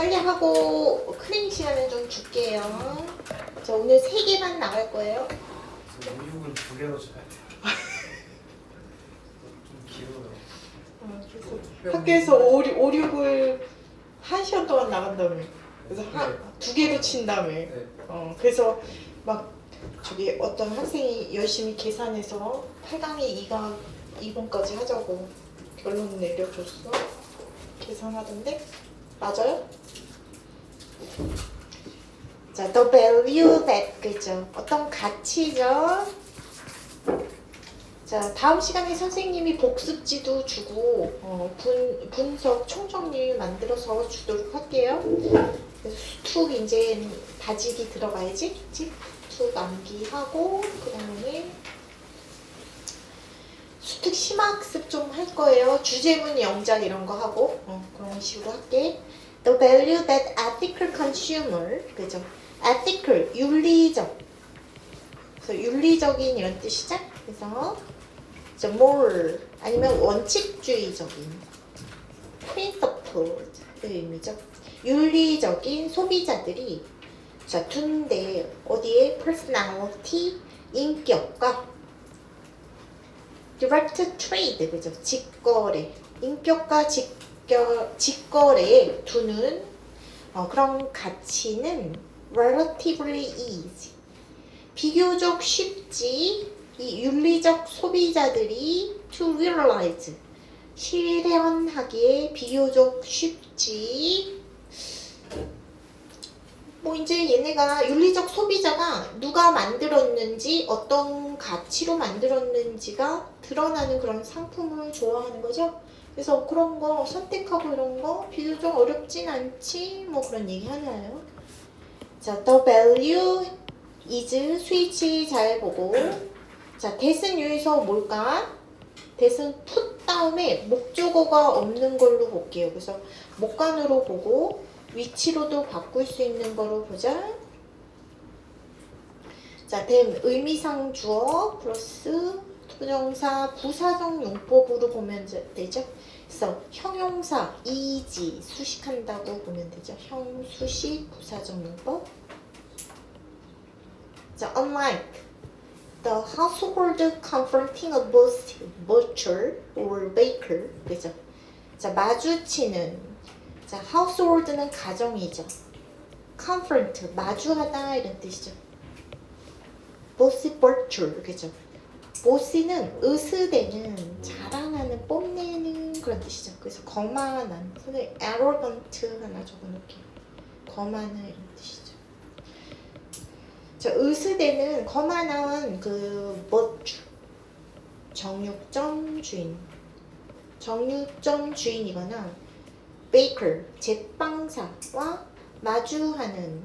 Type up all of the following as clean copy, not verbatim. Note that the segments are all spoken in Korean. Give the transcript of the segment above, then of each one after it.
빨리 하고 클리닉 시간을 좀 줄게요. 저 오늘 3개만 나갈 거예요. 오육은 2개로 줘야 돼요. 좀 길어요. 그래서 학교에서 5, 6을 1시간 동안 나간다며. 그래서 네. 2개로 친다며. 네. 그래서 막 저기 어떤 학생이 열심히 계산해서 8강에 2번까지 하자고 결론 내려줬어. 계산하던데? 맞아요? 자, the value that, 그죠? 어떤 가치죠? 자, 다음 시간에 선생님이 복습지도 주고 분석 총정리 만들어서 주도록 할게요. 그래서 수툭 이제 다지기 들어가야지, 그치? 수툭 암기하고 그 다음에 수특 심화학습 좀 할 거예요. 주제문 영작 이런 거 하고 그런 식으로 할게. The value that ethical consumer, 그죠? ethical, 윤리적. 그래서 윤리적인 이런 뜻이죠. 그래서 moral 아니면 원칙주의적인 principled 의미죠. 윤리적인 소비자들이 자 둔대 어디에 personality 인격과 direct trade, 그죠? 직거래, 인격과 직거래에 두는 그런 가치는 relatively easy, 비교적 쉽지, 이 윤리적 소비자들이 to realize, 실현하기에 비교적 쉽지. 뭐 이제 얘네가 윤리적 소비자가 누가 만들었는지 어떤 가치로 만들었는지가 드러나는 그런 상품을 좋아하는 거죠. 그래서 그런 거 선택하고 이런 거 비교적 어렵진 않지 뭐 그런 얘기 하나요. 자, the value is 스위치 잘 보고 자, that은 여기서 뭘까? that은 put 다음에 목적어가 없는 걸로 볼게요. 그래서 목간으로 보고 위치로도 바꿀 수 있는 거로 보자. 자, then 의미상 주어 플러스 부정사 부사적 용법으로 보면 되죠. 그래서 형용사 이지 수식한다고 보면 되죠. 형수식 부사적 용법. 자, unlike the household confronting a butcher or baker, 그죠? 자, 마주치는 자, household는 가정이죠. confront, 마주하다 이런 뜻이죠. bossy butcher, 그죠? bossy는 으스대는, 자랑하는, 뽐내는 그런 뜻이죠. 그래서 거만한, 선생님 arrogant 하나 적어놓을게요. 거만한 이런 뜻이죠. 자, 으스대는 거만한 그 butcher, 정육점 주인, 정육점 주인이거나 베이커, 제빵사와 마주하는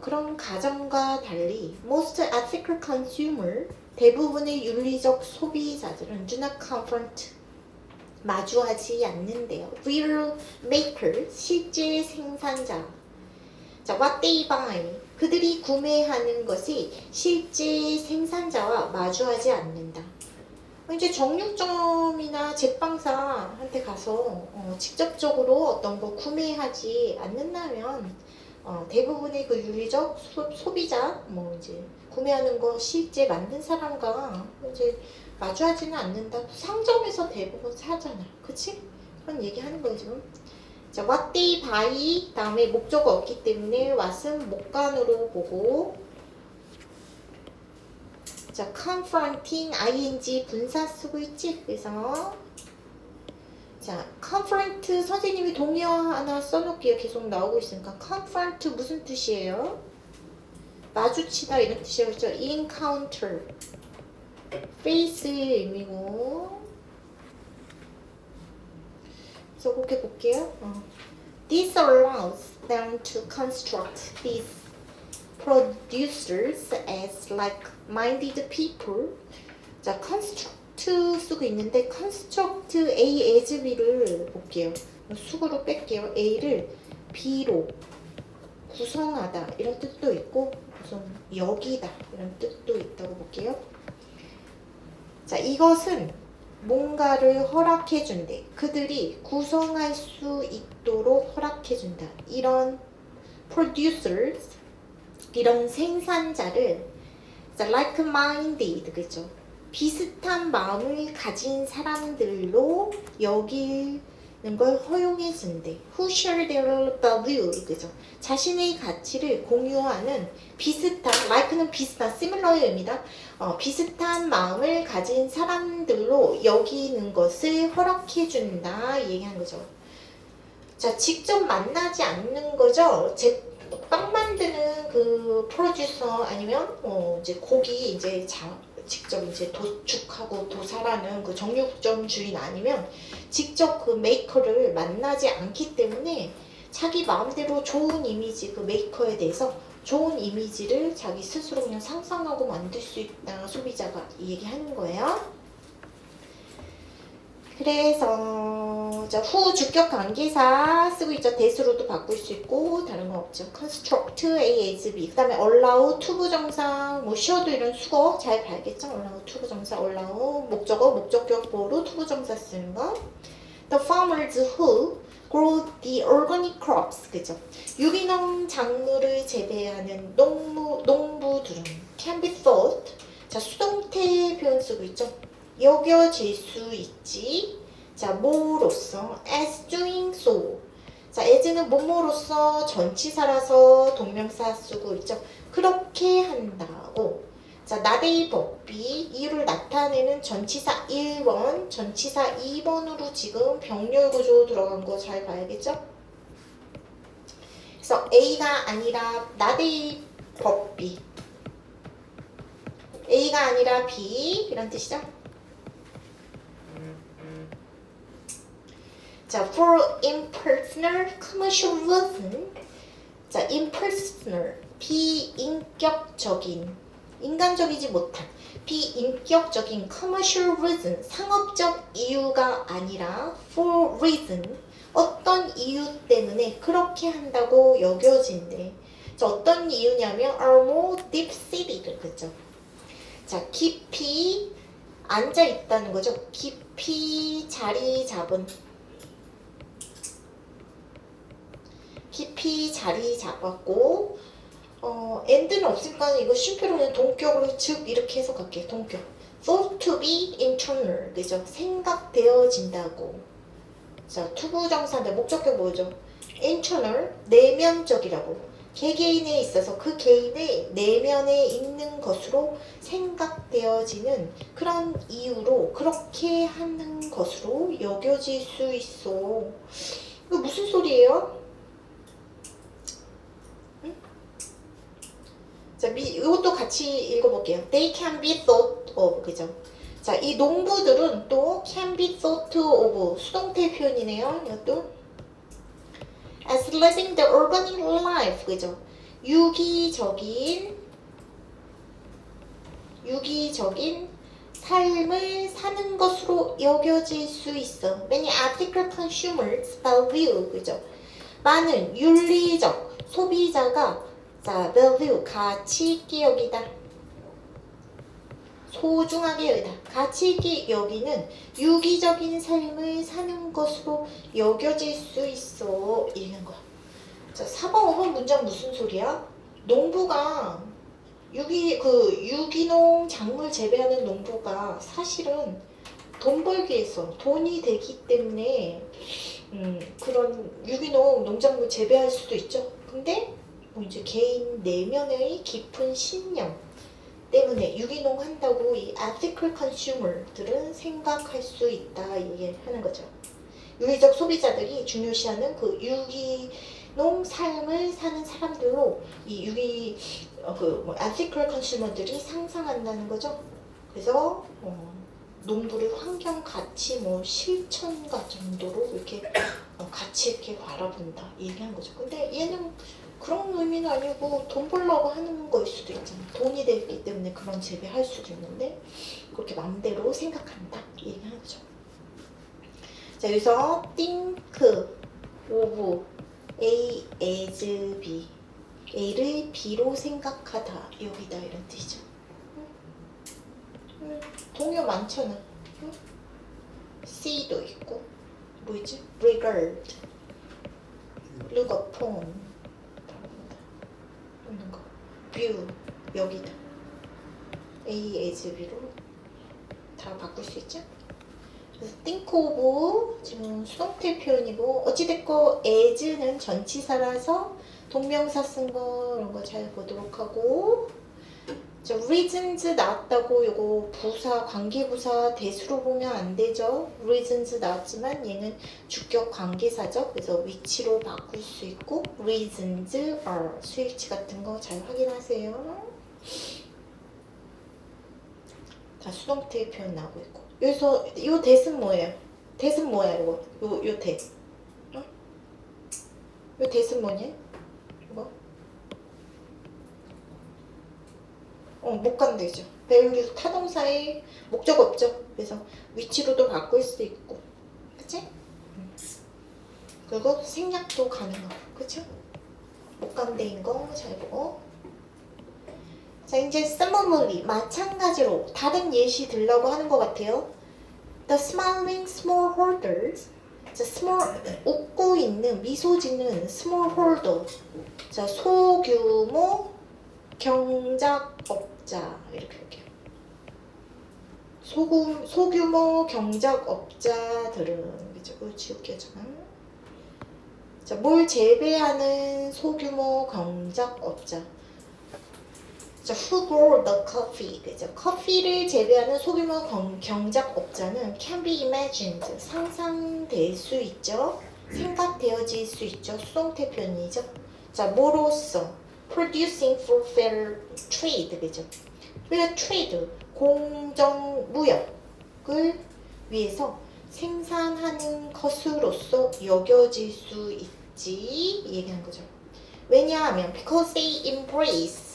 그런 가정과 달리 most ethical consumer, 대부분의 윤리적 소비자들은 do not confront, 마주하지 않는데요. real maker, 실제 생산자. 자, what they buy, 그들이 구매하는 것이 실제 생산자와 마주하지 않는다. 이제 정육점이나 제빵사한테 가서 직접적으로 어떤 거 구매하지 않는다면 대부분의 그 윤리적 소비자 뭐 이제 구매하는 거 실제 만든 사람과 이제 마주하지는 않는다. 상점에서 대부분 사잖아, 그치? 그런 얘기 하는 거예요 지금. 자, what they buy 다음에 목적어 없기 때문에 what은 목간으로 보고. 자, confronting ing 분사 쓰고 있지? 그래서 자, confront 선생님이 동의어 하나 써놓을게요. 계속 나오고 있으니까. confront 무슨 뜻이에요? 마주치다 이런 뜻이에요. 그렇죠? encounter face의 의미고. 그래서 그렇게 볼게요. This allows them to construct these producers as like-minded people. 자, construct 쓰고 있는데 construct A as B를 볼게요. 수구로 뺄게요. A를 B로 구성하다 이런 뜻도 있고 무슨 여기다 이런 뜻도 있다고 볼게요. 자, 이것은 뭔가를 허락해준대. 그들이 구성할 수 있도록 허락해준다. 이런 producers, 이런 생산자를 like-minded, 그죠? 비슷한 마음을 가진 사람들로 여기는 걸 허용해준대. Who share their value, 그죠? 자신의 가치를 공유하는 비슷한, like는 비슷한, similar의 의미다. 비슷한 마음을 가진 사람들로 여기는 것을 허락해준다 얘기한 거죠. 자, 직접 만나지 않는 거죠. 빵 만드는 그 프로듀서 아니면 이제 고기 이제 직접 이제 도축하고 도살하는 그 정육점 주인 아니면 직접 그 메이커를 만나지 않기 때문에 자기 마음대로 좋은 이미지, 그 메이커에 대해서 좋은 이미지를 자기 스스로 그냥 상상하고 만들 수 있다. 소비자가 이 얘기하는 거예요. 그래서 자, 후 주격 관계사 쓰고 있죠. 대수로도 바꿀 수 있고 다른 건 없죠. construct A as B. 그 다음에 allow 투부정사 뭐 쉬어도 이런 수거 잘 봐야겠죠. allow 투부정사 allow 목적어 목적격 보호로 투부정사 쓰는 거. The farmers who grow the organic crops, 그죠? 유기농 작물을 재배하는 농부들은 can be thought. 자, 수동태 표현 쓰고 있죠. 여겨질 수 있지. 자, 뭐로서 as doing so. 자, as는 뭐뭐로서 전치사라서 동명사 쓰고 있죠. 그렇게 한다고. 자, 나대의 법비 이유를 나타내는 전치사 1번, 전치사 2번으로 지금 병렬 구조 들어간 거 잘 봐야겠죠? 그래서 A가 아니라 나대의 법비. A가 아니라 B 이런 뜻이죠? 자, for impersonal commercialism. 자, impersonal 비인격적인 인간적이지 못한 비인격적인 commercialism 상업적 이유가 아니라 for reason 어떤 이유 때문에 그렇게 한다고 여겨진대. 자, 어떤 이유냐면 are more deep-seated, 그죠? 자, 깊이 앉아 있다는 거죠. 깊이 자리 잡은 깊이 자리 잡았고 and는 없으니까 이거 쉼표로 그냥 동격으로 즉 이렇게 해석할게요. 동격. thought to be internal, 그죠? 생각되어진다고. 자, 투부정사인데 목적격 뭐죠? internal, 내면적이라고. 개개인에 있어서 그 개인의 내면에 있는 것으로 생각되어지는 그런 이유로 그렇게 하는 것으로 여겨질 수 있어. 이거 무슨 소리예요? 자, 이것도 같이 읽어볼게요. They can be thought of, 그죠? 자, 이 농부들은 또 can be thought of 수동태 표현이네요. 이것도 as living the organic life, 그죠? 유기적인 삶을 사는 것으로 여겨질 수 있어. Many ethical consumers value, 그죠? 많은 윤리적 소비자가 자, value, 가치 있게 여기다. 소중하게 여기다. 가치 있게 여기는 유기적인 삶을 사는 것으로 여겨질 수 있어. 이런 거야. 자, 4번, 5번 문장 무슨 소리야? 농부가 유기농 작물 재배하는 농부가 사실은 돈 벌기 위해서 돈이 되기 때문에 그런 유기농 농작물 재배할 수도 있죠. 근데 뭐 이제 개인 내면의 깊은 신념 때문에 유기농 한다고 이 ethical consumer들은 생각할 수 있다 얘기하는 거죠. 윤리적 소비자들이 중요시하는 그 유기농 삶을 사는 사람들로 이 ethical consumer들이 상상한다는 거죠. 그래서 농부를 환경 가치 실천가 정도로 이렇게 가치 있게 바라본다 얘기한 거죠. 근데 얘는 그런 의미는 아니고 돈 벌려고 하는 거일 수도 있잖아. 돈이 되기 때문에 그런 재배할 수도 있는데 그렇게 마음대로 생각한다 얘기하는 거죠. 자, 여기서 think of A as B, A를 B로 생각하다 여기다 이런 뜻이죠. 동요 많잖아. see도 있고 뭐 있지? regard, look upon 이런 거, view 여기다 A as B로 다 바꿀 수 있죠? 그래서 think of 지금 수동태 표현이고 어찌됐건 as는 전치사라서 동명사 쓴 거 이런 거 잘 보도록 하고 자, reasons 나왔다고 요거 부사, 관계부사 대수로 보면 안 되죠. reasons 나왔지만 얘는 주격 관계사죠. 그래서 위치로 바꿀 수 있고 reasons are 수일치 같은 거 잘 확인하세요. 다 수동태 표현 나오고 있고 여기서 요 대은 뭐예요? 대은 뭐야 이거? 요 대. 어? 요 대은 뭐냐? 이거? 못 간대죠. 배우기 타동사에 목적 없죠. 그래서 위치로도 바꿀 수 있고, 그치? 그리고 생략도 가능하고, 그쵸? 못 간대인 거 잘 보고. 자, 이제 similarly 마찬가지로 다른 예시 들라고 하는 것 같아요. The smiling smallholders. 자, 웃고 있는 미소 짓는 smallholder. 자, 소규모 경작업자 이렇게 할게요. 소규모 경작업자들은 그죠? 지울게요 저는. 자, 뭘 재배하는 소규모 경작업자. 자, who grow the coffee 그죠? 커피를 재배하는 소규모 경작업자는 can be imagined 상상될 수 있죠. 생각되어질 수 있죠. 수동태 표현이죠. 자, 뭐로써 producing for fair trade 그죠? fair trade 공정무역을 위해서 생산하는 것으로서 여겨질 수 있지 얘기한 거죠. 왜냐하면 because they embrace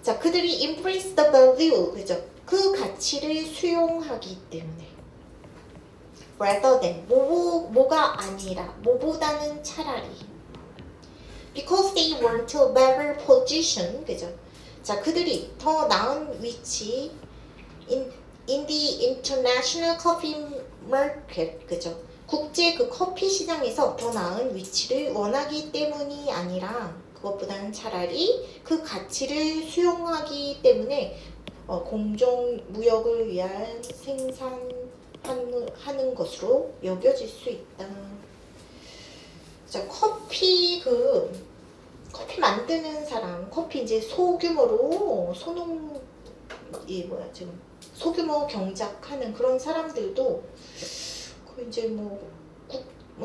자 그들이 embrace the value 그죠? 그 가치를 수용하기 때문에 rather than 뭐가 아니라 뭐보다는 차라리 because they want a better position 그죠? 자 그들이 더 나은 위치 in the international coffee market 그죠? 국제 그 커피 시장에서 더 나은 위치를 원하기 때문이 아니라 그것보다는 차라리 그 가치를 수용하기 때문에 공정 무역을 위한 생산하는 것으로 여겨질 수 있다. 자 커피 만드는 사람 커피 이제 소규모로 지금 소규모 경작하는 그런 사람들도 그 이제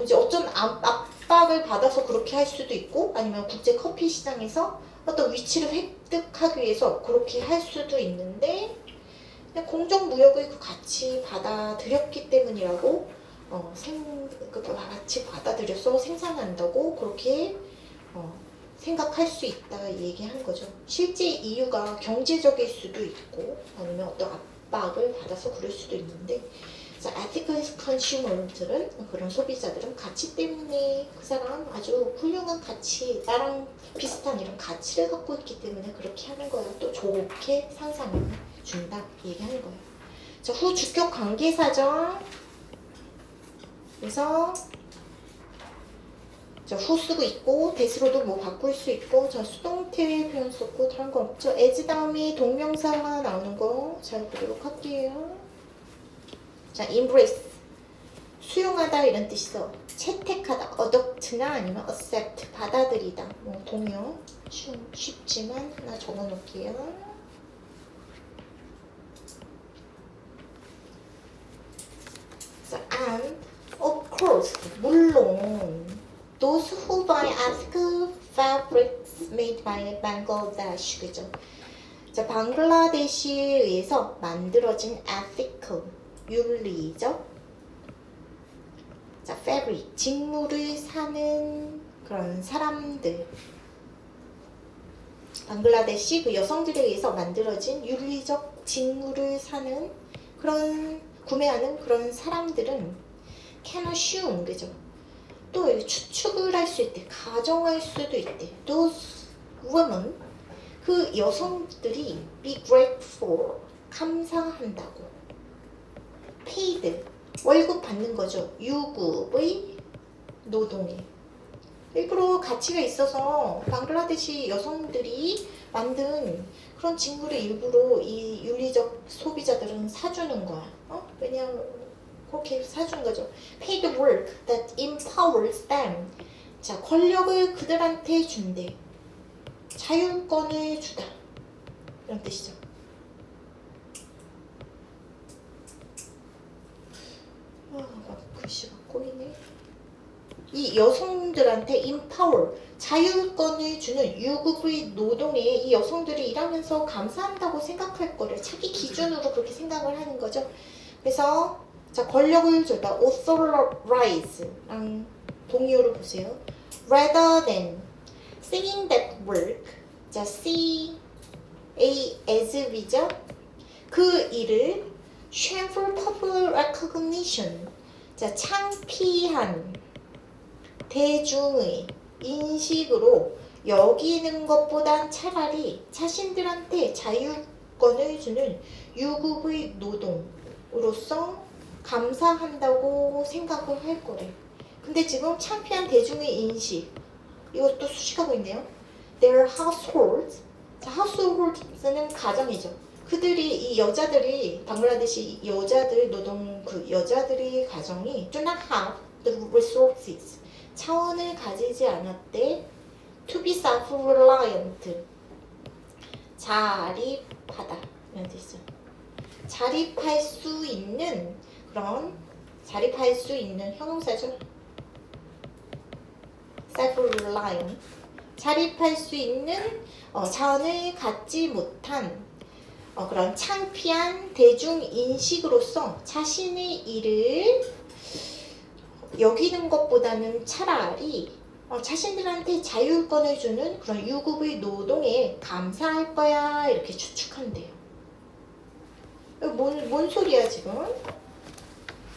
이제 어떤 압박을 받아서 그렇게 할 수도 있고 아니면 국제 커피 시장에서 어떤 위치를 획득하기 위해서 그렇게 할 수도 있는데 그냥 공정 무역을 그 같이 받아들였기 때문이라고 같이 받아들여서 생산한다고 그렇게 생각할 수 있다 얘기하는 거죠. 실제 이유가 경제적일 수도 있고 아니면 어떤 압박을 받아서 그럴 수도 있는데 자, ethical consumer들은 그런 소비자들은 가치 때문에 그 사람 아주 훌륭한 가치 나랑 비슷한 이런 가치를 갖고 있기 때문에 그렇게 하는 거야. 또 좋게 상상을 준다 얘기하는 거예요. 자, 후 주격 관계사죠. 그래서 자, 후 쓰고 있고 대수로도 뭐 바꿀 수 있고 자, 수동태 표현 썼고 다른 거 없죠. as 다음에 동명사가 나오는 거 잘 보도록 할게요. 자, embrace 수용하다 이런 뜻이죠. 채택하다 adopt나 아니면 accept 받아들이다 뭐 동요 쉽지만 하나 적어 놓을게요. 자, and of course 물론 those who buy ethical fabrics made by Bangladesh 그죠? 자, 방글라데시에 의해서 만들어진 ethical 윤리죠. 자, fabric 직물을 사는 그런 사람들. 방글라데시 그 여성들에 의해서 만들어진 윤리적 직물을 사는 그런 구매하는 그런 사람들은 can assume 그죠? 또 추측을 할 수 있대. 가정할 수도 있대. Those women 그 여성들이 be grateful 감사한다고. paid 월급 받는 거죠. 유급의 노동에 일부러 가치가 있어서 방글라데시 여성들이 만든 그런 직무를 일부러 이 윤리적 소비자들은 사주는 거야. 왜냐면 그렇게 사주는 거죠. Paid work that empowers them. 자, 권력을 그들한테 준대. 자율권을 주다. 이런 뜻이죠. 글씨가 꼬이네. 이 여성들한테 empower, 자율권을 주는 유급의 노동에 이 여성들이 일하면서 감사한다고 생각할 거를 자기 기준으로 그렇게 생각을 하는 거죠. 그래서 자, 권력을 주다 authorize 동의어를 보세요. rather than seeing that work. 자, see A as B죠. 그 일을 shameful public recognition. 자, 창피한 대중의 인식으로 여기는 것보단 차라리 자신들한테 자유권을 주는 유급의 노동으로서 감사한다고 생각을 할 거래. 근데 지금 창피한 대중의 인식 이것도 수식하고 있네요. Their households. 자, households는 가정이죠. 그들이 이 여자들이 방글라데시 여자들 노동 그 여자들이 가정이 do not have the resources 차원을 가지지 않았대. To be self-reliant 자립하다 이런 뜻이죠. 자립할 수 있는 그런 자립할 수 있는 형용사죠. self-reliant 자립할 수 있는 자원을 갖지 못한 그런 창피한 대중인식으로서 자신의 일을 여기는 것보다는 차라리 자신들한테 자율권을 주는 그런 유급의 노동에 감사할 거야 이렇게 추측한대요. 뭔 소리야 지금?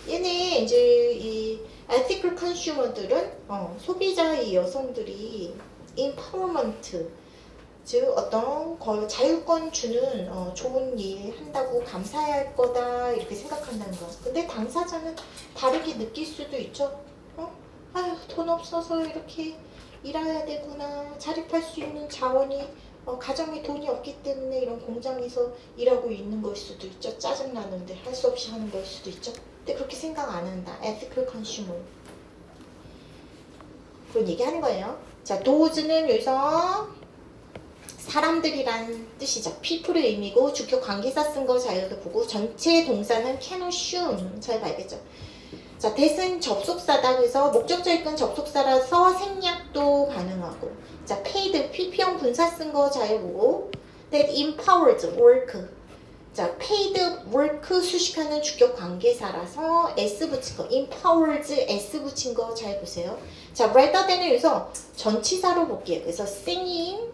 얘네 이제 이 ethical consumer들은 소비자의 여성들이 empowerment 즉 어떤 자율권 주는 좋은 일 한다고 감사해야 할 거다 이렇게 생각한다는 거. 근데 당사자는 다르게 느낄 수도 있죠. 아유 돈 없어서 이렇게 일해야 되구나. 자립할 수 있는 자원이 가정에 돈이 없기 때문에 이런 공장에서 일하고 있는 걸 수도 있죠. 짜증나는데 할 수 없이 하는 걸 수도 있죠. 근데 그렇게 생각 안 한다. ethical consumer 그런 얘기 하는 거예요. 자, does는 여기서 사람들이란 뜻이죠. people의 의미고 주격 관계사 쓴 거 잘 보고 전체 동사는 can assume 잘 봐야겠죠. 자, that은 접속사다. 그래서 목적절 있건 접속사라서 생략도 가능하고. 자, paid pp형 분사 쓴 거 잘 보고 that empowers work. 자, paid work 수식하는 주격 관계사라서 s 붙인 거 empowers s 붙인 거 잘 보세요. 자, rather than을 여기서 전치사로 볼게요. 그래서 singing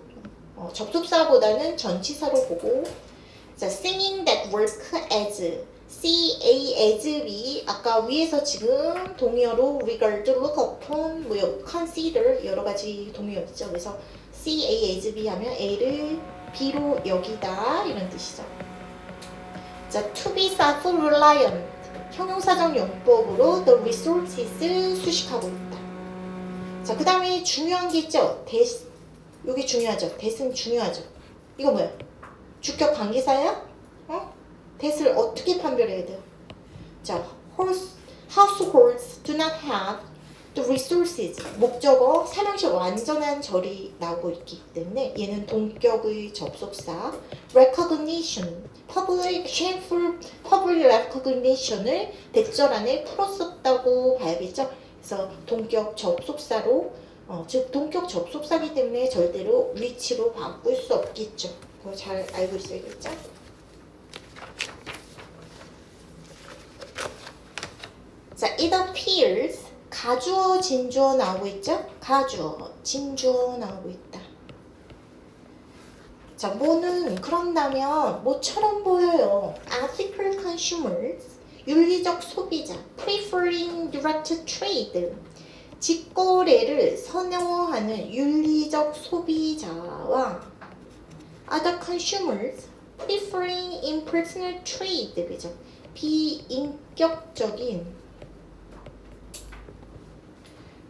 접속사보다는 전치사로 보고 자, singing that work as C-A as B 아까 위에서 지금 동의어로 regard, look upon, consider 여러 가지 동의어 있죠. 그래서 C-A as B 하면 A를 B로 여기다 이런 뜻이죠. 자, to be self-reliant 형용사적 용법으로 the resources 수식하고 있다. 자, 그 다음에 중요한 게 있죠. 요게 중요하죠. that은 중요하죠. 이거 뭐야? 주격 관계사야? that을 어떻게 판별해야 돼요? 자, households do not have the resources. 목적어, 삼형식 완전한 절이 나오고 있기 때문에 얘는 동격의 접속사 recognition, shameful public recognition을 대절 안에 풀었었다고 봐야겠죠. 그래서 동격 접속사로 즉 동격 접속사기 때문에 절대로 위치로 바꿀 수 없겠죠. 그거 잘 알고 있어야겠죠? 자, it appears 가주어 진주어 나오고 있죠? 가주어 진주어 나오고 있다. 자, 뭐는 그런다면 뭐처럼 보여요. ethical consumers 윤리적 소비자 preferring direct trade 직거래를 선호하는 윤리적 소비자와 other consumers preferring impersonal trade 그죠? 비인격적인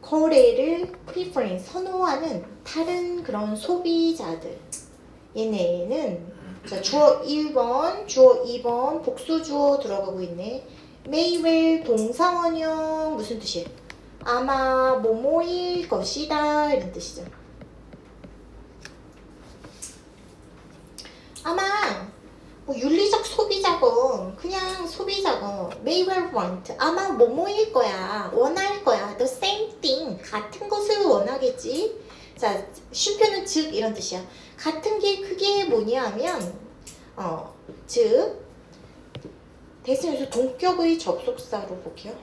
거래를 preferring 선호하는 다른 그런 소비자들. 얘네는 자, 주어 1번, 주어 2번, 복수 주어 들어가고 있네. may will 동사원형 무슨 뜻이에요? 아마 뭐뭐일 것이다 이런 뜻이죠. 아마 뭐 윤리적 소비자건 그냥 소비자건 may well want 아마 뭐뭐일 거야 원할 거야 the same thing 같은 것을 원하겠지. 자 쉼표는 즉 이런 뜻이야. 같은 게 그게 뭐냐 하면 즉 대신해서 동격의 접속사로 볼게요.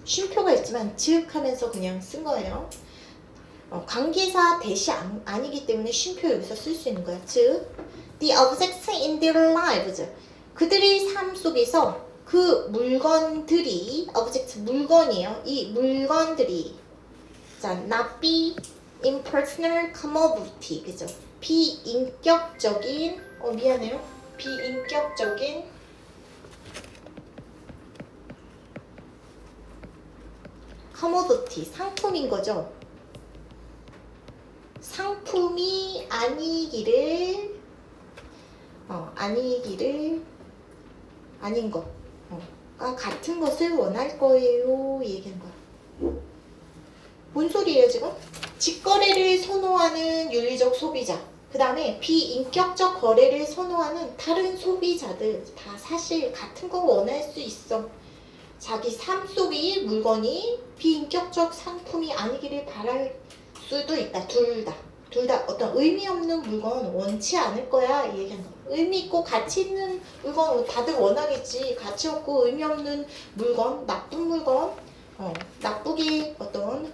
쉼표가 있지만 즉 하면서 그냥 쓴 거예요. 관계사 대시 아니기 때문에 쉼표 여기서 쓸 수 있는 거야. 즉 the objects in their lives 그들의 삶 속에서 그 물건들이 object 물건이에요. 이 물건들이 자 not be impersonal commodity 그죠? 비인격적인 미안해요. 비인격적인 commodity 상품인 거죠. 상품이 아니기를 아닌 것 같은 것을 원할 거예요. 이 얘기하는 거야. 뭔 소리예요 지금? 직거래를 선호하는 윤리적 소비자 그 다음에 비인격적 거래를 선호하는 다른 소비자들 다 사실 같은 거 원할 수 있어. 자기 삶 속의 물건이 비인격적 상품이 아니기를 바랄 수도 있다. 둘 다 어떤 의미 없는 물건 원치 않을 거야 이 얘기하는 거. 의미 있고 가치 있는 물건 다들 원하겠지. 가치 없고 의미 없는 물건 나쁜 물건 나쁘게 어떤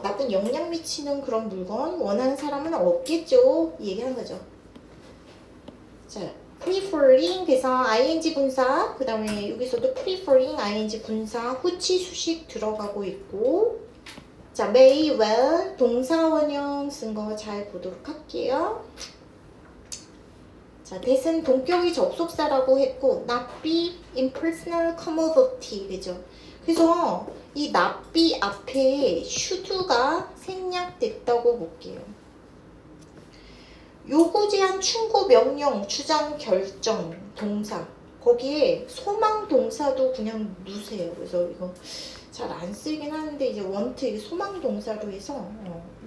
나쁜 영향 미치는 그런 물건 원하는 사람은 없겠죠. 이 얘기하는 거죠. 자, preferring 그래서 ing 분사 그 다음에 여기서도 preferring ing 분사 후치 수식 들어가고 있고 자, may well 동사원형 쓴 거 잘 보도록 할게요. 자, that은 동격의 접속사라고 했고 not be impersonal commodity 그죠? 그래서 이 not be 앞에 should가 생략됐다고 볼게요. 요구 제한 충고 명령 주장 결정 동사 거기에 소망 동사도 그냥 누세요. 그래서 이거 잘 안 쓰긴 하는데 이제 want 이게 소망 동사로 해서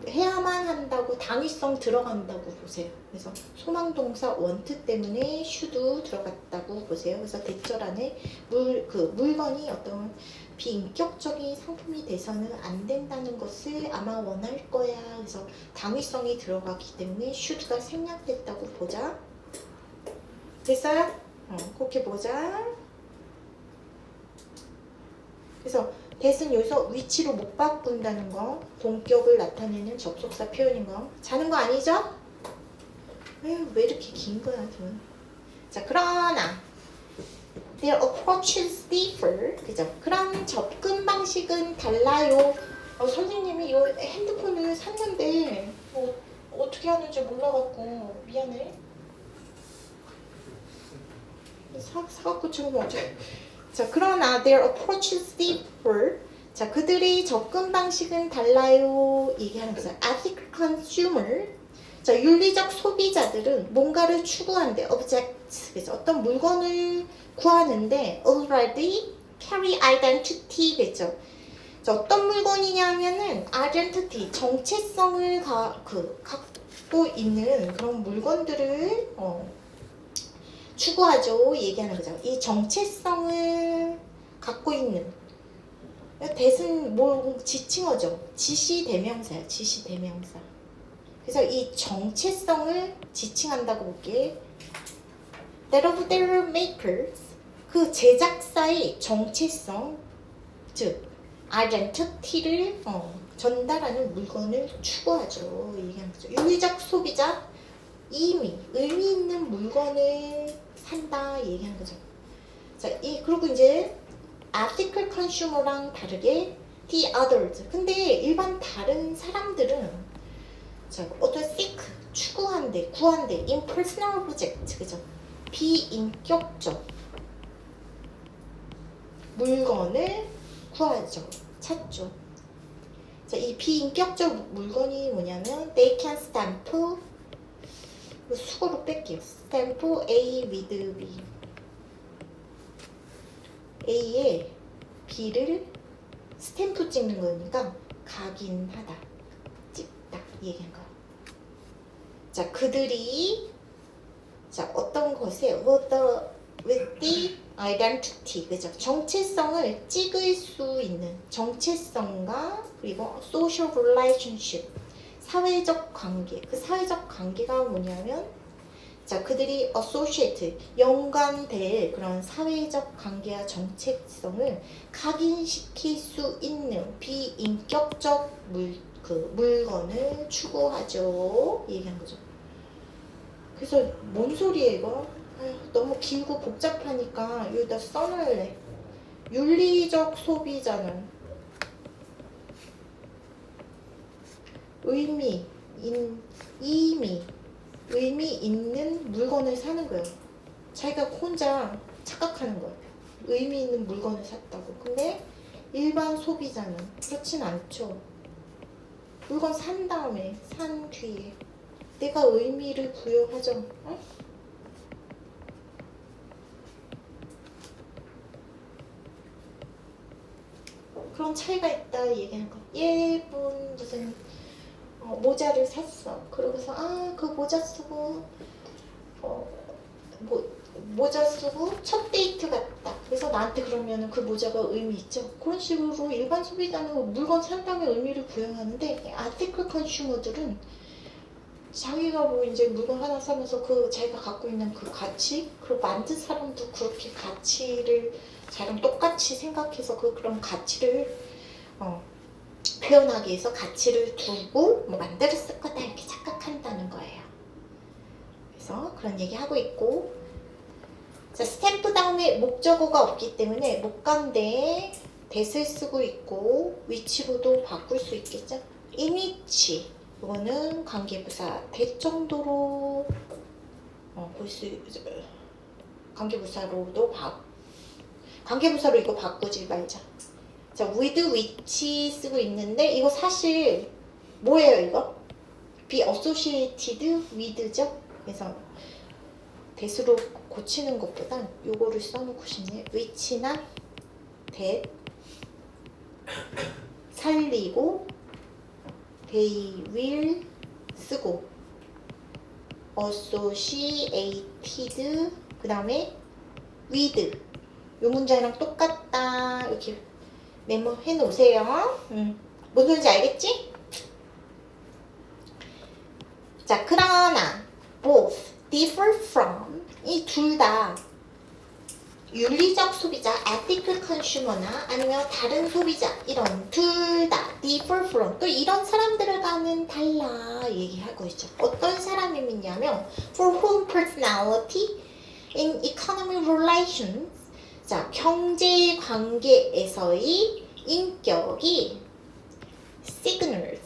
해야만 한다고 당위성 들어간다고 보세요. 그래서 소망 동사 want 때문에 should 들어갔다고 보세요. 그래서 대절 안에 물건이 어떤 비인격적인 상품이 돼서는 안 된다는 것을 아마 원할 거야. 그래서 당위성이 들어가기 때문에 should가 생략됐다고 보자. 됐어요? 그렇게 보자. 그래서 that은 여기서 위치로 못 바꾼다는 거, 동격을 나타내는 접속사 표현인 거. 자는 거 아니죠? 에휴, 왜 이렇게 긴 거야, 좀. 자, 그러나 their approaches differ. 그죠? 그런 접근 방식은 달라요. 선생님이 이 핸드폰을 샀는데 어떻게 하는지 몰라갖고 미안해. 사갖고 지금 어째? 자, 그러나 their approaches differ. 자, 그들의 접근 방식은 달라요. 얘기하는 거죠. ethical consumer. 자, 윤리적 소비자들은 뭔가를 추구하는데 objects, 그죠? 어떤 물건을 구하는데 already carry identity, 그죠? 자, 어떤 물건이냐면은 identity, 정체성을 갖고 있는 그런 물건들을 추구하죠. 얘기하는 거죠. 이 정체성을 갖고 있는 that은 뭐 지칭어죠. 지시대명사야. 지시대명사. 그래서 이 정체성을 지칭한다고 볼게. That of their makers 그 제작사의 정체성 즉 identity를 전달하는 물건을 추구하죠. 얘기하는 거죠. 윤리적 소비자 의미 있는 물건을 산다 얘기하는 거죠. 자, 그리고 이제 ethical consumer랑 다르게 the others. 근데 일반 다른 사람들은 자, 어떤 seek 추구한대, 구한대, impersonal object 그죠? 비인격적 물건을 구하죠. 찾죠. 자, 이 비인격적 물건이 뭐냐면 they can stamp 수거로 뺄게요. stamp A with B. A에 B를 스탬프 찍는 거니까 각인하다, 찍다 이 얘기한 거야. 자, 그들이 자 어떤 것에 with the identity, 그죠? 정체성을 찍을 수 있는 정체성과 그리고 social relationship, 사회적 관계. 그 사회적 관계가 뭐냐면 자, 그들이 associate, 연관될 그런 사회적 관계와 정체성을 각인시킬 수 있는 비인격적 물건을 추구하죠. 얘기한 거죠. 그래서 뭔 소리예요 이거? 아휴, 너무 길고 복잡하니까 여기다 써놓을래. 윤리적 소비자는 의미 있는 물건을 사는 거예요. 자기가 혼자 착각하는 거예요. 의미 있는 물건을 샀다고. 근데 일반 소비자는 그렇진 않죠. 물건 산 다음에, 산 뒤에 내가 의미를 부여하죠. 응? 그런 차이가 있다 얘기하는 거. 예쁜 무슨 모자를 샀어. 그러고서 그 모자 쓰고 모자 쓰고 첫 데이트 같다. 그래서 나한테 그러면은 그 모자가 의미 있죠. 그런 식으로 일반 소비자는 물건 산 다음에 의미를 부여하는데 ethical consumer들은 자기가 뭐 이제 물건 하나 사면서 그 자기가 갖고 있는 그 가치, 그 만든 사람도 그렇게 가치를 자랑 똑같이 생각해서 그런 가치를 표현하기 위해서 가치를 두고 뭐 만들었을 거다 이렇게 착각한다는 거예요. 그래서 그런 얘기 하고 있고, 자, 스탬프 다음에 목적어가 없기 때문에 목관대에 that을 쓰고 있고 위치로도 바꿀 수 있겠죠. in which 이거는 관계부사 that 정도로 볼 수 관계부사로도 관계부사로 이거 바꾸지 말자. 자, with which 쓰고 있는데 이거 사실 뭐예요 이거? be associated with죠. 그래서 that으로 고치는 것보단 요거를 써놓고 싶네. which나 that 살리고 they will 쓰고 associated 그 다음에 with 요 문장이랑 똑같다 이렇게 메모해 놓으세요. 무슨 소리인지 알겠지? 자, 그러나 both differ from 이 둘 다 윤리적 소비자 ethical consumer나 아니면 다른 소비자 이런 둘 다 differ from 또 이런 사람들과는 달라 얘기하고 있죠. 어떤 사람이냐면 for whom personality in economic relations 자, 경제 관계에서의 인격이 signals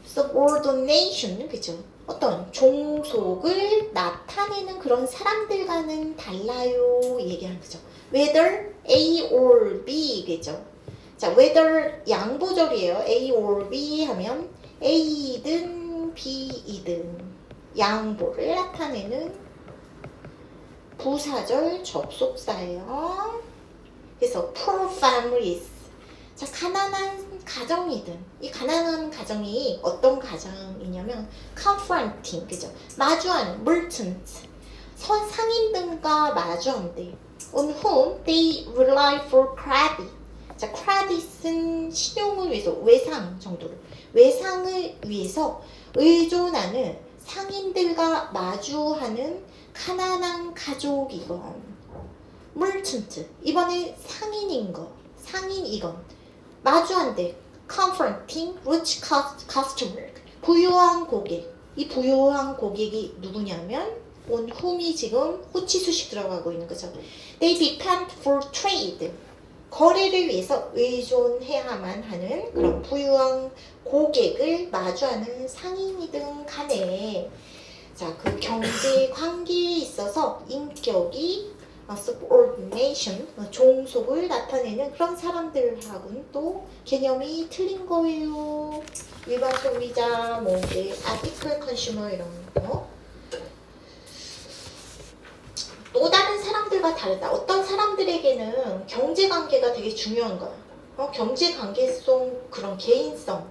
subordination 그죠? 어떤 종속을 나타내는 그런 사람들과는 달라요 얘기하는 거죠. whether A or B 그죠? 자, whether 양보절이에요. A or B 하면 A이든 B이든 양보를 나타내는 부사절 접속사예요. 그래서 poor families 자, 가난한 가정이든 이 가난한 가정이 어떤 가정이냐면 confronting 그죠? 마주하는 merchant 상인들과 마주한대. on whom they rely for credit 자, credit은 신용을 위해서 외상 정도로 외상을 위해서 의존하는 상인들과 마주하는 가난한 가족이건 merchant 이번에 상인이건 마주한대 confronting rich customer 부유한 고객 이 부유한 고객이 누구냐면 on whom이 지금 호치수식 들어가고 있는 거죠. They depend for trade 거래를 위해서 의존해야만 하는 그런 부유한 고객을 마주하는 상인이든 간에 자, 그 경제 관계에 있어서 인격이 subordination, 종속을 나타내는 그런 사람들하고는 또 개념이 틀린 거예요. 일반 소비자, 뭐 이제 ethical consumer 이런 거. 또 다른 사람들과 다르다. 어떤 사람들에게는 경제관계가 되게 중요한 거야. 경제관계성, 그런 개인성,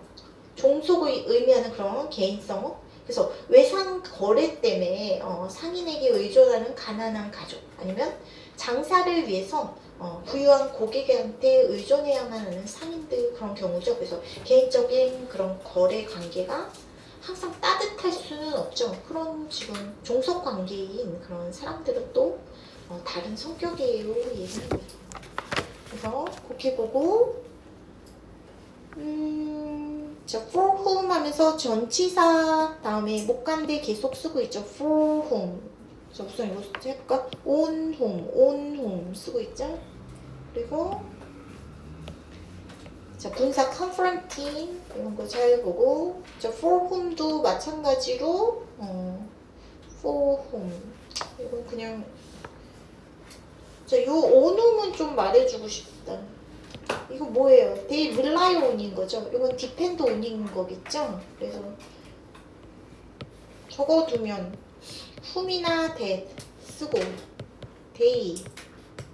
종속을 의미하는 그런 개인성. 그래서 외상 거래 때문에 상인에게 의존하는 가난한 가족, 아니면 장사를 위해서 부유한 고객한테 의존해야만 하는 상인들, 그런 경우죠. 그래서 개인적인 그런 거래 관계가 항상 따뜻할 수는 없죠. 그런 지금 종속 관계인 그런 사람들은 또 다른 성격이에요. 얘기는. 그래서 그렇게 보고 자, for whom 하면서 전치사 다음에 목간대 계속 쓰고 있죠. for whom. 자, 우선 이거 해볼까? on whom 쓰고 있죠. 그리고 자, 분사 confronting 이런 거 잘 보고, 자, for whom도 마찬가지로 for whom 이건 그냥, 자, 요 on whom은 좀 말해주고 싶다. 이거 뭐예요? they rely on인 거죠. 이건 depend on인 거겠죠. 그래서 적어두면 whom이나 that 쓰고 they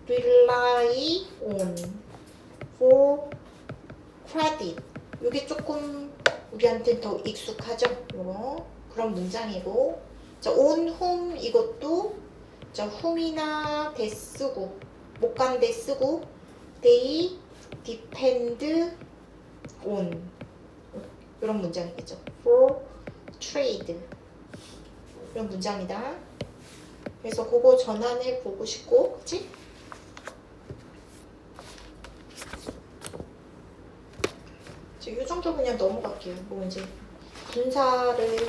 rely on for credit. 이게 조금 우리한테는 더 익숙하죠. 요거 그런 문장이고, 자, on whom 이것도 자, whom이나 that 쓰고 목간대 쓰고 they depend on 이런 문장이겠죠. for trade 이런 문장이다. 그래서 그거 전환해 보고 싶고, 그치? 이 정도 그냥 넘어갈게요. 뭐 이제 분사를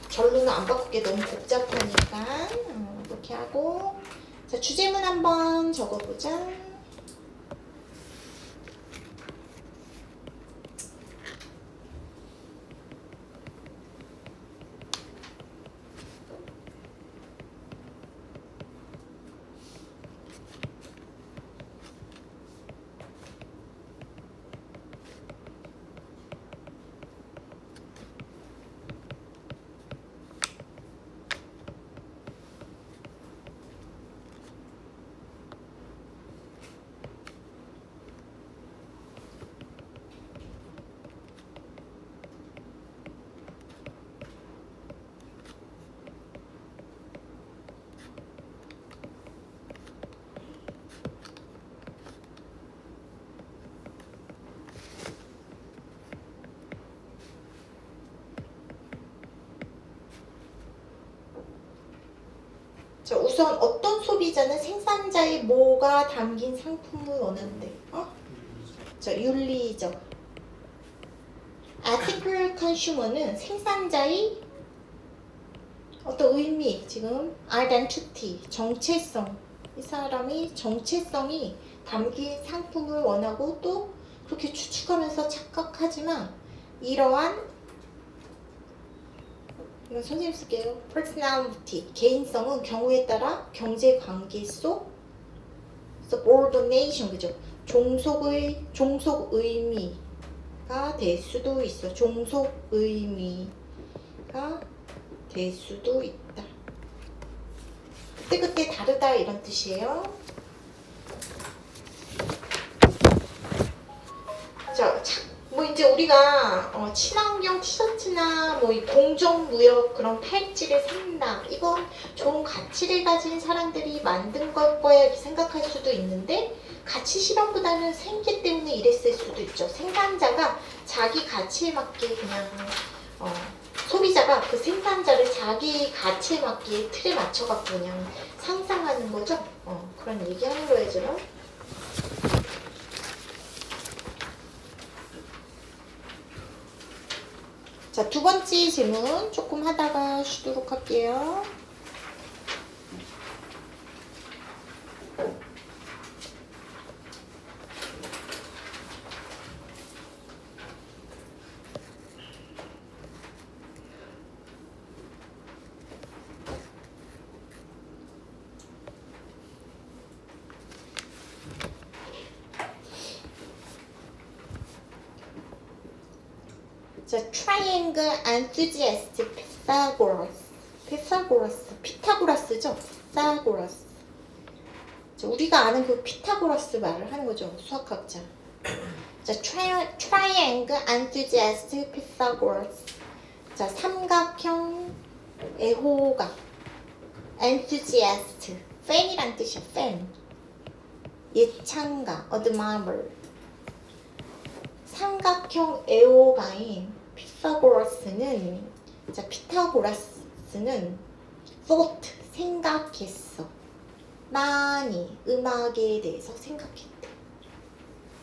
결론은 안 바꾸게 너무 복잡하니까 이렇게 하고, 자, 주제문 한번 적어보자. 자, 우선 어떤 소비자는 생산자의 뭐가 담긴 상품을 원하는데, 자, 윤리적. ethical consumer는 생산자의 어떤 의미, 지금 identity, 정체성, 이 사람이 정체성이 담긴 상품을 원하고, 또 그렇게 추측하면서 착각하지만 이러한, 이건 선생님 쓸게요. personality, 개인성은 경우에 따라 경제관계 속 subordination, 그죠? 종속 의미가 될 수도 있어. 종속 의미가 될 수도 있다. 그때그때 다르다 이런 뜻이에요. 자, 뭐 이제 우리가 친환경 티셔츠나 뭐 공정무역 그런 팔찌를 산다, 이건 좋은 가치를 가진 사람들이 만든 걸 거야 이렇게 생각할 수도 있는데, 가치 실험보다는 생계 때문에 이랬을 수도 있죠. 생산자가 자기 가치에 맞게 그냥 소비자가 그 생산자를 자기 가치에 맞게 틀에 맞춰갖고 그냥 상상하는 거죠. 그런 얘기하는 거예요 지금. 자, 두 번째 질문 조금 하다가 쉬도록 할게요. 자, triangle enthusiast 피타고라스죠? 피타고라스. 자, 우리가 아는 그 피타고라스 말을 하는 거죠, 수학학자. 자, triangle enthusiast 피타고라스. 자, 삼각형 애호가 enthusiast 팬이란 뜻이야, 팬. 예찬가 admirer. 삼각형 애호가인 피타고라스는 thought 생각했어. 많이 음악에 대해서 생각했대.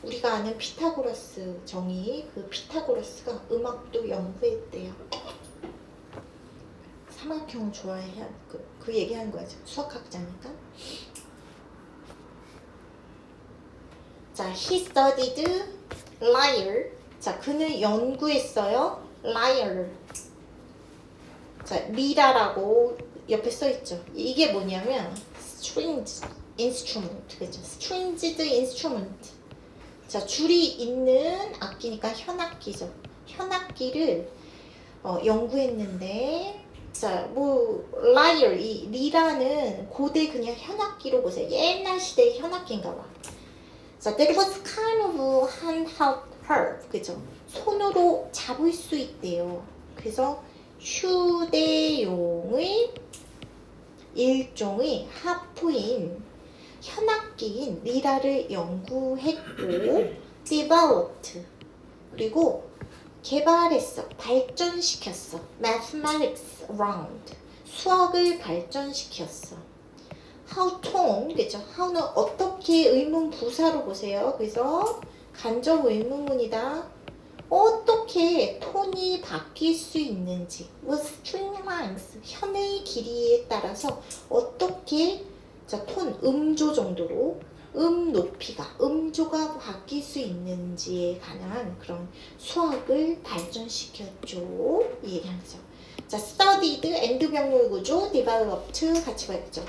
우리가 아는 피타고라스 정의, 그 피타고라스가 음악도 연구했대요. 삼각형을 좋아해야 그 얘기하는 거야. 수학학자니까. 자, he studied lyre. 자, 그는 연구했어요. lyre. 자, 리라라고 옆에 써 있죠. 이게 뭐냐면 stringed instrument. 그죠? stringed instrument. 자, 줄이 있는 악기니까 현악기죠. 현악기를 연구했는데, 자, 뭐 lyre, 이 리라는 고대 그냥 현악기로 보세요. 옛날 시대의 현악기인가 봐. 자, that was kind of handheld, 그죠? 손으로 잡을 수 있대요. 그래서 휴대용의 일종의 하프인 현악기인 리라를 연구했고 developed, 그리고 개발했어, 발전시켰어. mathematics around, 수학을 발전시켰어. how tone, 그죠? how는 어떻게 의문 부사로 보세요. 그래서 간접 의문문이다. 어떻게 톤이 바뀔 수 있는지, with string length, 현의 길이에 따라서 어떻게, 자, 톤, 음조 정도로 높이가, 음조가 바뀔 수 있는지에 관한 그런 수학을 발전시켰죠. 이 얘기하는 거죠. 자, studied, and 병렬 구조, developed 같이 봐야죠.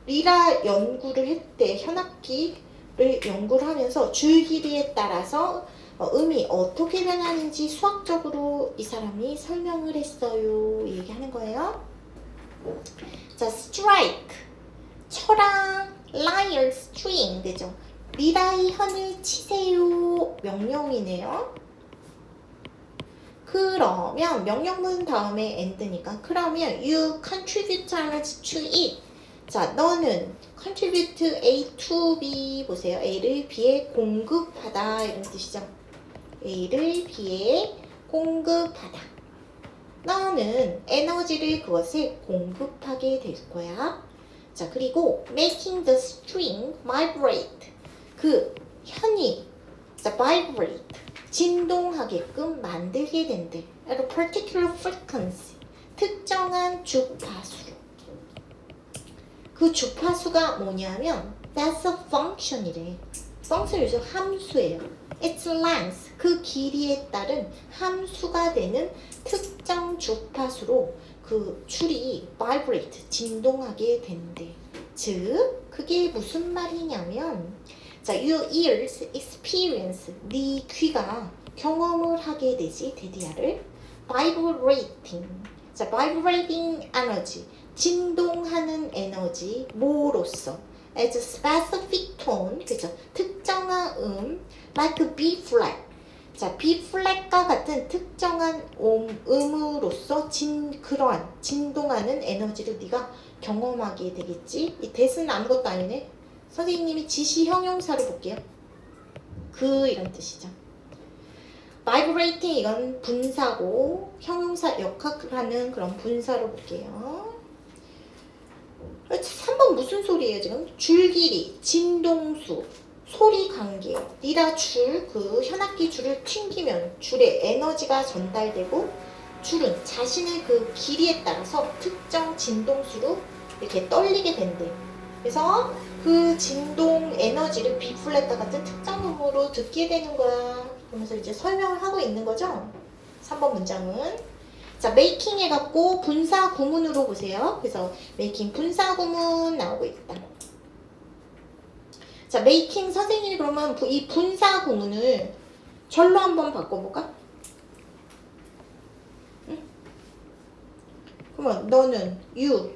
리라 연구를 했대. 현악기를 연구를 하면서 줄 길이에 따라서 음이 어떻게 변하는지 수학적으로 이 사람이 설명을 했어요. 이 얘기하는 거예요. 자, strike, 쳐랑, lyre string, 되죠? 리라의 현을 치세요. 명령이네요. 그러면 명령문 다음에 and니까, 그러면 you contribute to it. 자, 너는 contribute A to B, 보세요. A를 B에 공급하다, 이런 뜻이죠. A를 B에 공급하다. 너는 에너지를 그것에 공급하게 될 거야. 자, 그리고 making the string vibrate, 그 현이, 자, vibrate, 진동하게끔 만들게 된대. at a particular frequency, 특정한 주파수로. 그 주파수가 뭐냐면 that's a function이래. function이죠. 함수예요. its length, 그 길이에 따른 함수가 되는 특정 주파수로 그 줄이 vibrate, 진동하게 된대. 즉, 그게 무슨 말이냐면, 자, your ears experience, 네 귀가 경험을 하게 되지, 데디아를. vibrating, 자, vibrating energy, 진동하는 에너지, 뭐로써? as a specific tone, 그죠? 특정한 like B flat. 자, B flat과 같은 특정한 음으로써 그러한 진동하는 에너지를 네가 경험하게 되겠지. 이 that은 아무것도 아니네. 선생님이 지시 형용사로 볼게요. 이런 뜻이죠. vibrating, 이건 분사고, 형용사 역학하는 그런 분사로 볼게요. 3번 무슨 소리예요 지금? 줄길이, 진동수, 소리 관계. 리라 줄, 그 현악기 줄을 튕기면 줄에 에너지가 전달되고 줄은 자신의 그 길이에 따라서 특정 진동수로 이렇게 떨리게 된대. 그래서 그 진동 에너지를 B 플랫과 같은 특정 음으로 듣게 되는 거야. 그러면서 이제 설명을 하고 있는 거죠. 3번 문장은. 자, making 해갖고 분사 구문으로 보세요. 그래서 making 분사 구문 나오고 있다. 자, making 선생님이 그러면 이 분사 구문을 절로 한번 바꿔볼까? 그러면 너는 you.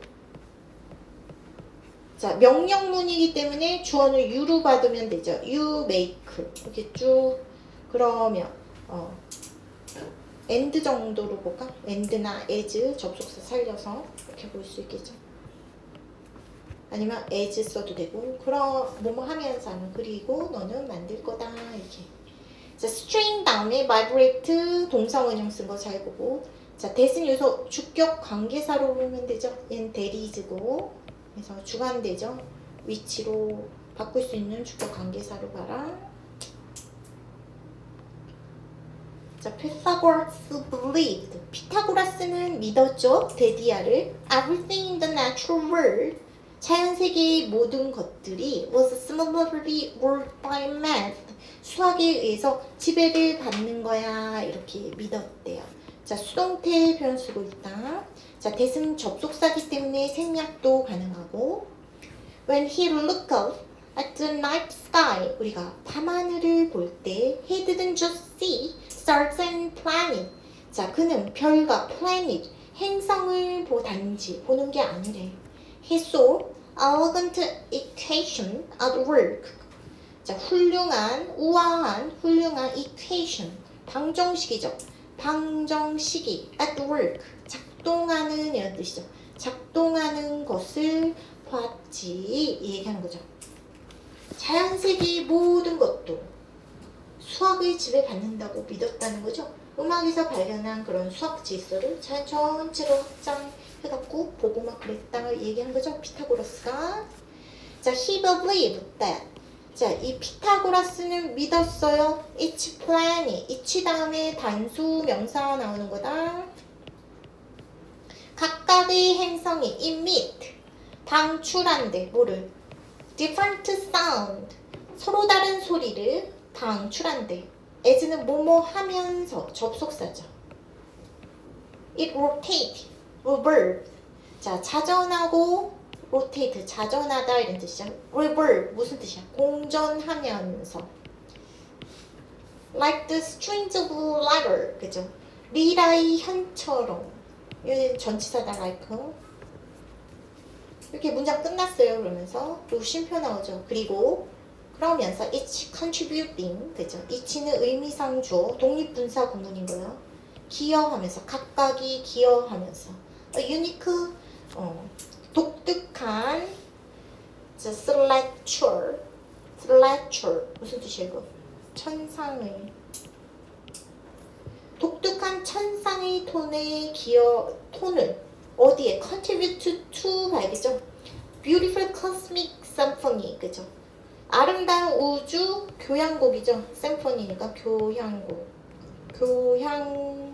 자, 명령문이기 때문에 주어를 you로 받으면 되죠. you make. 이렇게 쭉. 그러면 and 정도로 볼까? and나 as 접속사 살려서 이렇게 볼 수 있겠죠. 아니면 as 써도 되고. 그럼 뭐뭐 하면서 하는. 그리고 너는 만들 거다 이렇게. 자, string 다음에 vibrate 동사원형 쓴 거 잘 보고. 자, 대신 요소 주격 관계사로 보면 되죠. 얘는 대리즈고. 그래서 주관되죠. 위치로 바꿀 수 있는 주격 관계사로 봐라. 자, 피타고라스 believed. 피타고라스는 믿었죠. 데디아를. Everything in the natural world. 자연 세계의 모든 것들이 was similarly ruled by math. 수학에 의해서 지배를 받는 거야. 이렇게 믿었대요. 자, 수동태 표현 쓰고 있다. 자, 대신 접속사기 때문에 생략도 가능하고. When he looked up at the night sky. 우리가 밤하늘을 볼 때 he didn't just see stars and planets. 자, 그는 별과 planet, 행성을 단지 보는 게 아니래. He saw elegant equation at work. 자, 우아한 훌륭한 equation. 방정식이죠. 방정식이 at work. 작동하는 이런 뜻이죠. 작동하는 것을 봤지. 이 얘기하는 거죠. 자연세계의 모든 것도 수학의 지배받는다고 믿었다는 거죠. 음악에서 발견한 그런 수학 질서를 자연 전체로 확장해갖고 보고 막 그랬다 얘기하는 거죠. 피타고라스가. 자, he believed that. 자, 이 피타고라스는 믿었어요. each planet. each 다음에 단수 명사 나오는 거다. 각각의 행성이 emit. 방출한대. 뭐를? different sound. 서로 다른 소리를 방출한대. as는 뭐뭐 하면서 접속사죠. it rotate, reverb. 자, 자전하고 rotate, 자전하다 이런 뜻이죠. reverb 무슨 뜻이야? 공전하면서. like the strings of lyre. 그죠? 리라의 현처럼. 이 전치사다 like. 이렇게 문장 끝났어요. 그러면서 그리고 쉼표 나오죠. 그리고 그러면서 each contributing. 그죠? each는 의미상 주어 독립분사 구문인 거예요. 기여하면서 각각이 기여하면서 unique 독특한 celestial 무슨 뜻이에요 이거? 천상의 독특한 천상의 톤을 어디에? contribute to 봐야겠죠? beautiful cosmic symphony. 그죠? 아름다운 우주 교향곡이죠. 샘포니니까 교향곡에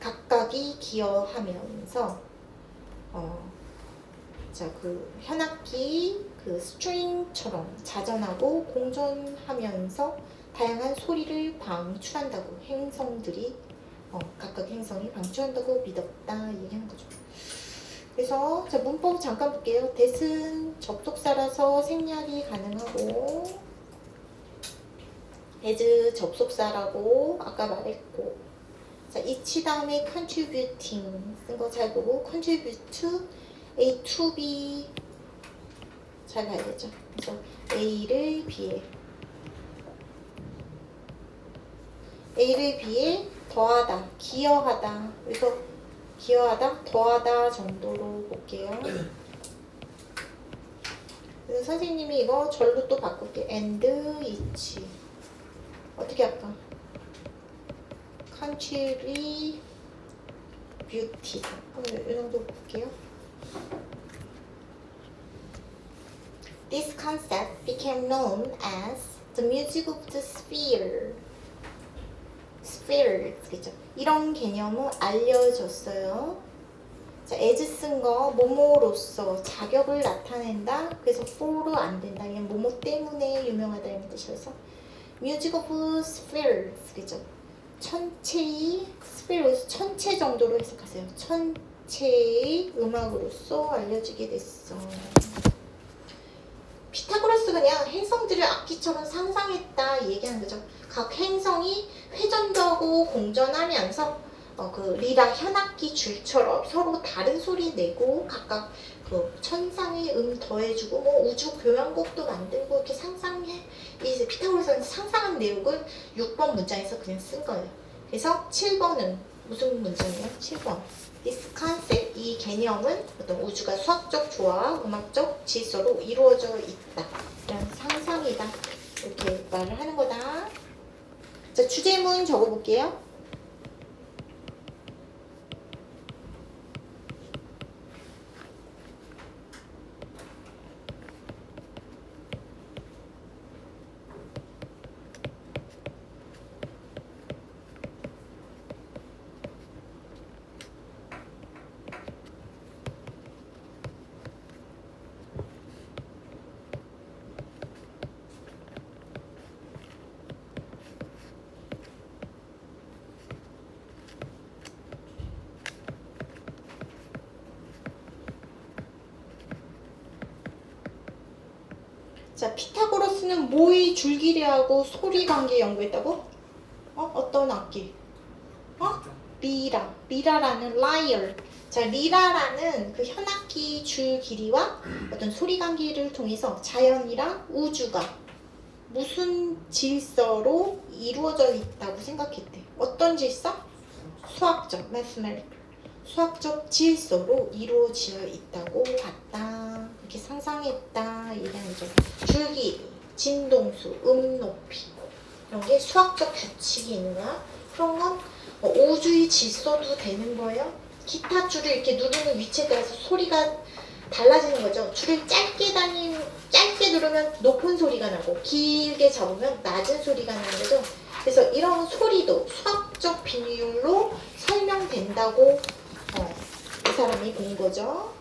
각각이 기여하면서 자, 그 현악기 그 스트링처럼 자전하고 공전하면서 다양한 소리를 방출한다고 행성들이 각각 행성이 방출한다고 믿었다 얘기하는 거죠. 그래서 자, 문법 잠깐 볼게요. that은 접속사라서 생략이 가능하고 as 접속사라고 아까 말했고 자, each 다음에 contributing 쓴 거 잘 보고 contribute to A to B 잘 봐야겠죠. 그래서 A를 B에 더하다, 기여하다. 그래서 기여하다, 더하다 정도로 볼게요. 그래서 선생님이 이거 절로 또 바꿀게. and each 어떻게 할까? contributed 이 정도 볼게요. This concept became known as the music of the spheres. 그죠? 이런 개념은 알려졌어요. 자, as 쓴 거 뭐뭐로서 자격을 나타낸다. 그래서 for로 안 된다. 이건 뭐뭐 때문에 유명하다 이런 뜻이어서 music of spheres. 그죠? 천체의 spheres 천체 정도로 해석하세요. 천체의 음악으로서 알려지게 됐어. 피타고라스가 그냥 행성들을 악기처럼 상상했다 얘기하는 거죠. 각 행성이 회전도 하고 공전하면서 그 리라 현악기 줄처럼 서로 다른 소리 내고 각각 그 천상의 더해주고 뭐 우주 교향곡도 만들고 이렇게 상상해. 이제 피타고라스는 상상한 내용을 6번 문장에서 그냥 쓴 거예요. 그래서 7번은 무슨 문장이에요? 7번. This concept, 이 개념은 어떤 우주가 수학적 조화와 음악적 질서로 이루어져 있다. 이런 상상이다. 이렇게 말을 하는 거다. 자, 주제문 적어볼게요. 자, 피타고라스는 뭐의 줄기례하고 소리 관계 연구했다고? 어떤 악기? 리라라는 라이얼. 자, 리라라는 그 현악기 줄 길이와 어떤 소리 관계를 통해서 자연이랑 우주가 무슨 질서로 이루어져 있다고 생각했대. 어떤 질서? 수학적, mathematical. 수학적 질서로 이루어져 있다고 봤다. 이렇게 상상했다. 이런 거죠. 줄기, 진동수, 높이 이런 게 수학적 규칙이 있는 거야. 그런 건 우주의 질서도 되는 거예요. 기타 줄을 이렇게 누르는 위치에 따라서 소리가 달라지는 거죠. 줄을 짧게 누르면 높은 소리가 나고 길게 잡으면 낮은 소리가 나는 거죠. 그래서 이런 소리도 수학적 비율로 설명된다고 이 사람이 본 거죠.